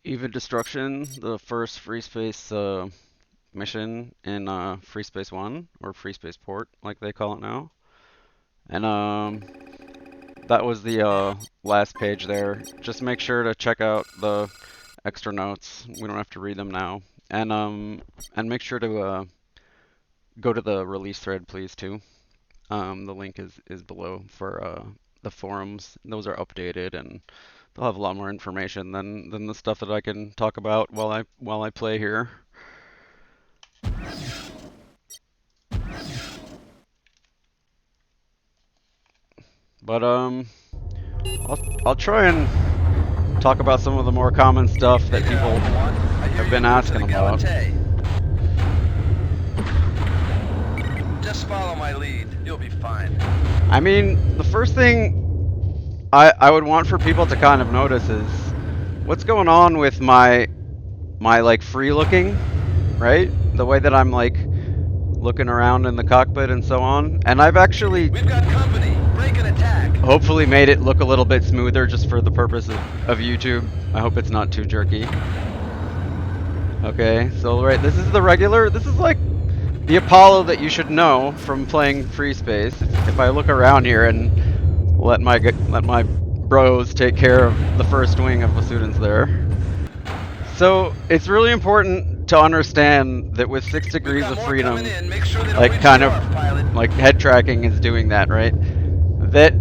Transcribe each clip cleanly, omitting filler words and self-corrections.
Even Destruction, the first Freespace mission in Freespace 1, or Freespace Port, like they call it now. And that was the last page there. Just make sure to check out the extra notes. We don't have to read them now. And make sure to go to the release thread, please, too. The link is below for the forums. Those are updated and they'll have a lot more information than the stuff that I can talk about while I play here. But I'll try and talk about some of the more common stuff that people have been asking about. Just follow my lead. You'll be fine. I mean, the first thing I would want for people to kind of notice is what's going on with my like free looking, right? The way that I'm like looking around in the cockpit and so on. And I've actually We've got company. Break and attack. hopefully made it look a little bit smoother just for the purpose of YouTube. I hope it's not too jerky. Okay, so right, this is the regular, this is like the Apollo that you should know from playing Freespace. If I look around here and let my bros take care of the first wing of the students there. So it's really important to understand that with 6 degrees of freedom, like kind of like head tracking is doing that, right? That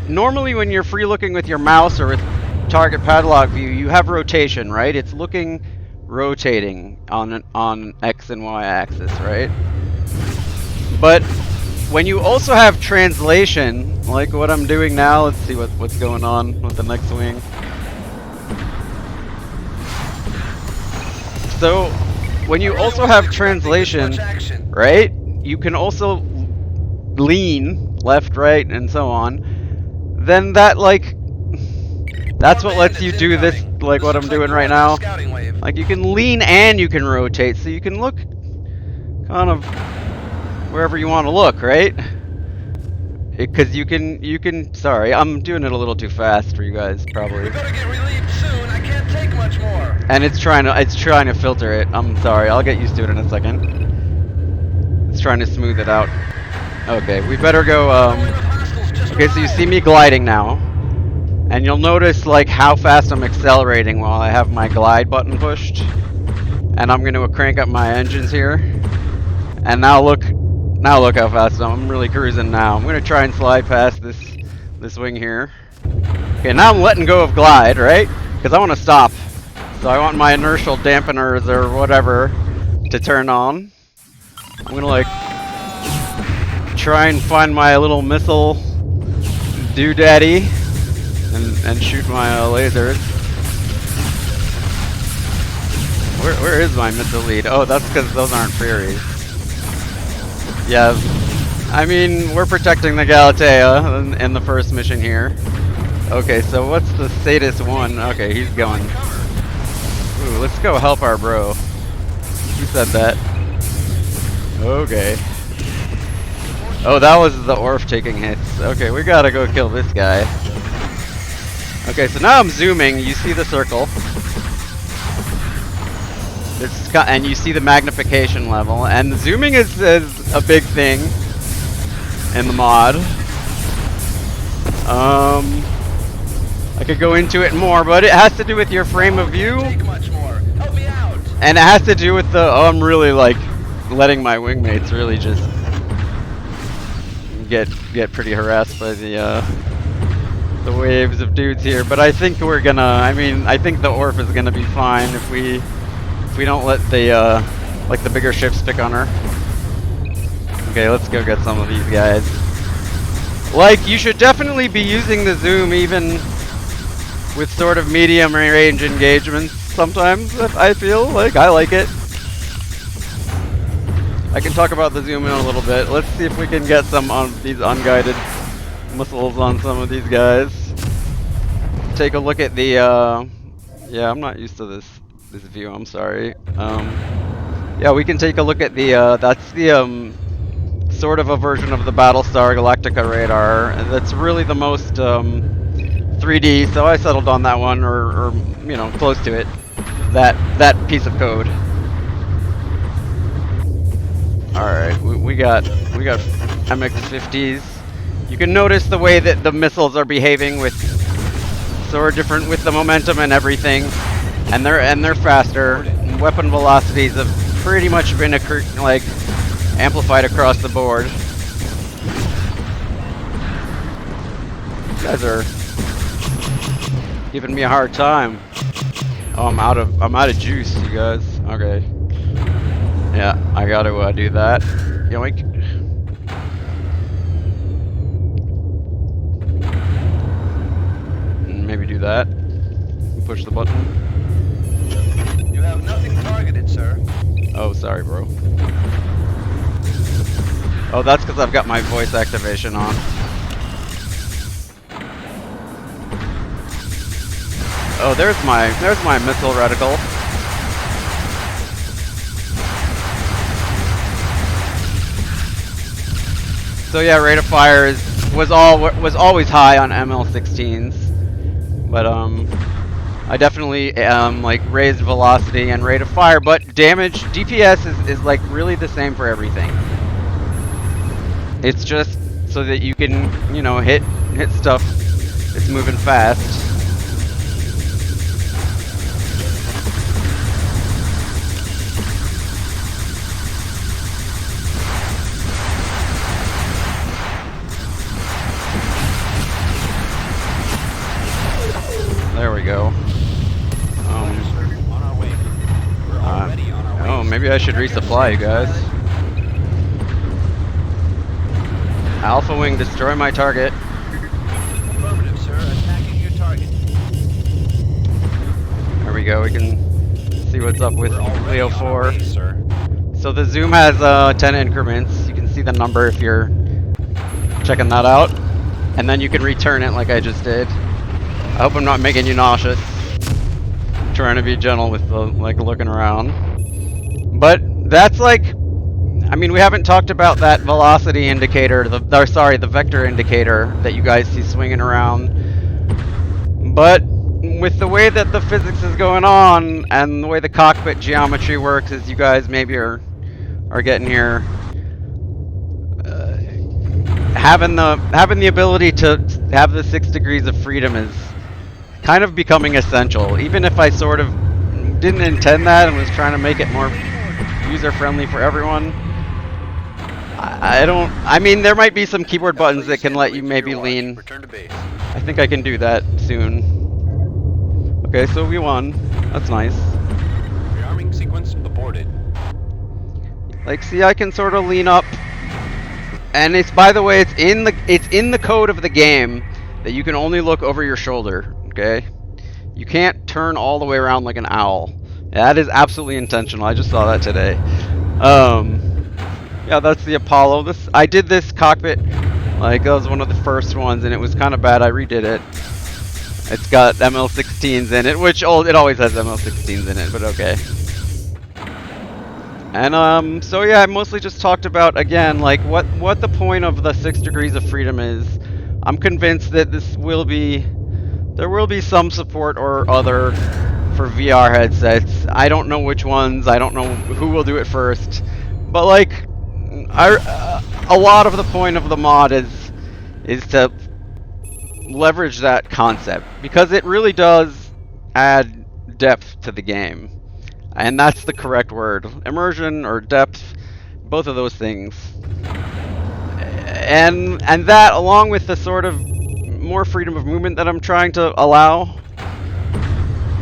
normally when you're free looking with your mouse or with target padlock view, you have rotation, right? It's rotating on X and Y axis, right? But when you also have translation, like what I'm doing now, let's see what's going on with the next wing. So when you also have translation, right, you can also lean left, right, and so on. Then that that's what lets you do this, like what I'm doing right now. Like you can lean and you can rotate, so you can look kind of wherever you want to look, right? Because you can. Sorry, I'm doing it a little too fast for you guys, probably. We better get relieved soon. I can't take much more. And it's trying to filter it. I'm sorry. I'll get used to it in a second. It's trying to smooth it out. Okay, we better go. Okay, so you see me gliding now. And you'll notice like how fast I'm accelerating while I have my glide button pushed. And I'm going to crank up my engines here. And now look how fast I'm really cruising now. I'm going to try and slide past this wing here. Okay, now I'm letting go of glide, right? Because I want to stop. So I want my inertial dampeners or whatever to turn on. I'm going to like try and find my little missile doodaddy. And shoot my lasers. Where is my missile lead? Oh, that's because those aren't Furies. Yeah, I mean, we're protecting the Galatea in the first mission here. Okay, so what's the status 1? Okay, he's going. Ooh, let's go help our bro. Who said that? Okay. Oh, that was the Orf taking hits. Okay, we gotta go kill this guy. Okay, so now I'm zooming. You see the circle. And you see the magnification level. And zooming is a big thing in the mod. I could go into it more, but it has to do with your frame of view. And it has to do with I'm really like letting my wingmates really just get pretty harassed by the waves of dudes here, but I think we're gonna. I think the Orf is gonna be fine if we don't let the like the bigger ships pick on her. Okay, let's go get some of these guys. Like, you should definitely be using the zoom even with sort of medium range engagements. Sometimes I feel like I like it. I can talk about the zoom in a little bit. Let's see if we can get some on these unguided missiles on some of these guys. Take a look at the yeah, I'm not used to this view, I'm sorry. Yeah, we can take a look at the that's the sort of a version of the Battlestar Galactica radar. That's really the most 3D, so I settled on that one, or you know, close to it. That piece of code. All right, we got MX-50s. You can notice the way that the missiles are behaving with sort of different with the momentum and everything, and they're faster. Weapon velocities have pretty much been like amplified across the board. You guys are giving me a hard time. Oh, I'm out of juice, you guys. Okay. Yeah, I gotta do that. Yoink. Maybe do that. Push the button. You have nothing targeted, sir. Oh, sorry, bro. Oh, that's because I've got my voice activation on. Oh, there's my missile reticle. So yeah, rate of fire was always high on ML16s, but I definitely like raised velocity and rate of fire, but damage DPS is like really the same for everything. It's just so that you can, you know, hit stuff that's moving fast. There we go. Oh, maybe I should resupply you guys. Alpha Wing, destroy my target. Affirmative, sir. Attacking your target. There we go. We can see what's up with Leo 4. Way, sir. So the zoom has 10 increments. You can see the number if you're checking that out. And then you can return it like I just did. I hope I'm not making you nauseous. I'm trying to be gentle with the like looking around. But that's like, I mean, we haven't talked about that velocity indicator, the vector indicator that you guys see swinging around. But with the way that the physics is going on and the way the cockpit geometry works, as you guys maybe are getting here, having the ability to have the 6 degrees of freedom is kind of becoming essential. Even if I sort of didn't intend that and was trying to make it more user-friendly for everyone, I mean, there might be some keyboard buttons that can let you maybe lean. Return to base. I think I can do that soon. Okay, so we won. That's nice. Rearming sequence aborted. Like, see, I can sort of lean up, and it's, by the way, it's in the code of the game that you can only look over your shoulder. Okay, you can't turn all the way around like an owl. That is absolutely intentional. I just saw that today. Yeah, that's the Apollo. I did this cockpit, like that was one of the first ones, and it was kind of bad. I redid it. It's got ML16s in it, which it always has ML16s in it, but okay. And so yeah, I mostly just talked about again like what the point of the 6 degrees of freedom is. I'm convinced that there will be some support or other for VR headsets. I don't know which ones. I don't know who will do it first. But like, a lot of the point of the mod is to leverage that concept, because it really does add depth to the game. And that's the correct word. Immersion or depth, both of those things. And that, along with the sort of more freedom of movement that I'm trying to allow,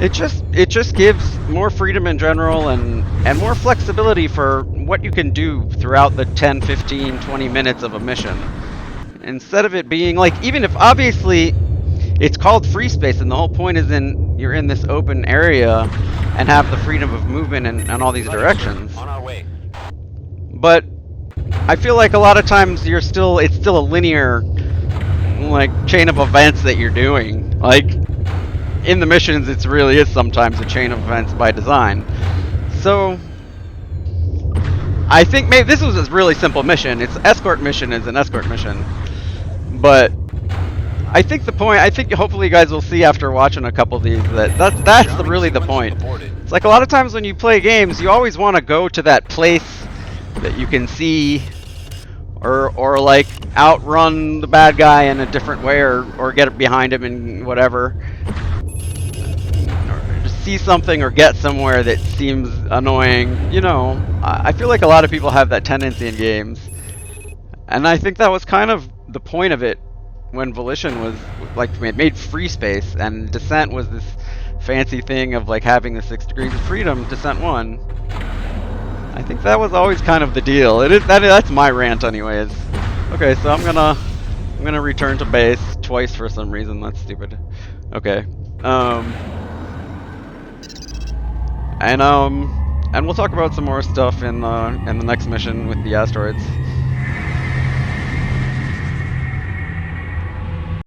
it just gives more freedom in general and more flexibility for what you can do throughout the 10, 15, 20 minutes of a mission. Instead of it being like, even if obviously it's called Freespace and the whole point is you're in this open area and have the freedom of movement in all these directions. On our way. But I feel like a lot of times it's still a linear like chain of events that you're doing. Like in the missions, it really is sometimes a chain of events by design. So I think maybe this was a really simple mission. It's escort mission is an escort mission, but I think the point. I think hopefully you guys will see after watching a couple of these that that's really the point. It's like a lot of times when you play games, you always want to go to that place that you can see, or like outrun the bad guy in a different way, or get behind him and whatever. Or just see something or get somewhere that seems annoying. You know, I feel like a lot of people have that tendency in games, and I think that was kind of the point of it when Volition was like it made Freespace, and Descent was this fancy thing of like having the 6 degrees of freedom. Descent 1. I think that was always kind of the deal. That's my rant, anyways. Okay, so I'm gonna return to base twice for some reason. That's stupid. Okay. And we'll talk about some more stuff in the next mission with the asteroids.